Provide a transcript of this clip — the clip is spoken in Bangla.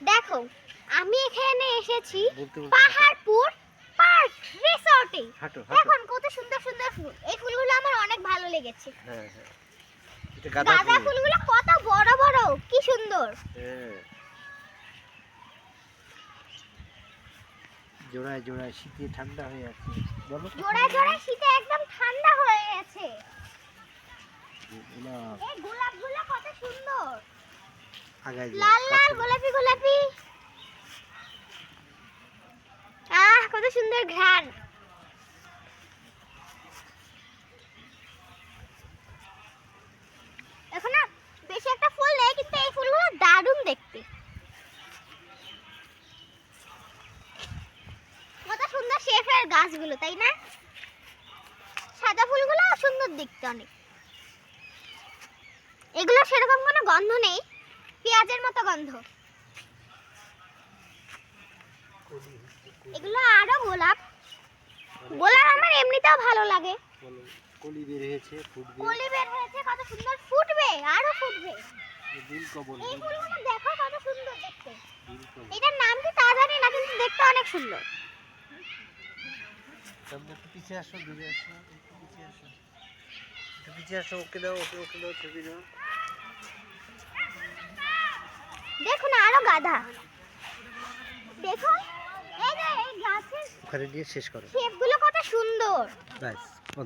দেখো আমি এখানে এসেছি পাহাড়পুর পার্ক রিসর্টে। দেখুন কত সুন্দর সুন্দর ফুল, এই ফুলগুলো আমার অনেক ভালো লেগেছে। হ্যাঁ হ্যাঁ, এটা গাঁদা ফুলগুলো কত বড় বড়, কি সুন্দর। হ্যাঁ, জোড়ায় জোড়ায় শীতে ঠান্ডা হয়ে আছে। বলো জোড়ায় জোড়ায় শীতে একদম ঠান্ডা হয়ে গেছে। এই গোলাপগুলো কত সুন্দর, লাল লাল গোলাপি গোলাপি। কত সুন্দর ঘ্রাণ। এখন না বেশি একটা ফুল নেই, কিন্তু এই ফুলগুলো দারুণ দেখতে। কত সুন্দর শেফের গাছগুলো, তাই না? সাদা ফুলগুলো সুন্দর দেখতে অনেক। এগুলো সেরকম কোনো গন্ধ নেই, পেঁয়াজের মতো গন্ধ। এগুলো আরো গোলাপ। গোলাপ আমার এমনিতেও ভালো লাগে। কলি বের হয়েছে, ফুটবে। কলি বের হয়েছে, কত সুন্দর ফুটবে, আরো ফুটবে। নীলকমল, এই ফুলগুলো দেখো কত সুন্দর দেখতে। এটার নাম কি তা জানি না, কিন্তু দেখতে অনেক সুন্দর। সামনে একটু পিছিয়ে আসো, দূরে আসো, একটু পিছিয়ে আসো, একটু পিছিয়ে আসো। ওকে দাও, ওকে ওকে দাও, ছবি দাও। দেখুন আরো গাধা। দেখুন এই যে এই গাছের ওখানে দিয়ে শেষ করো। শেপগুলো কত সুন্দর। ব্যাস।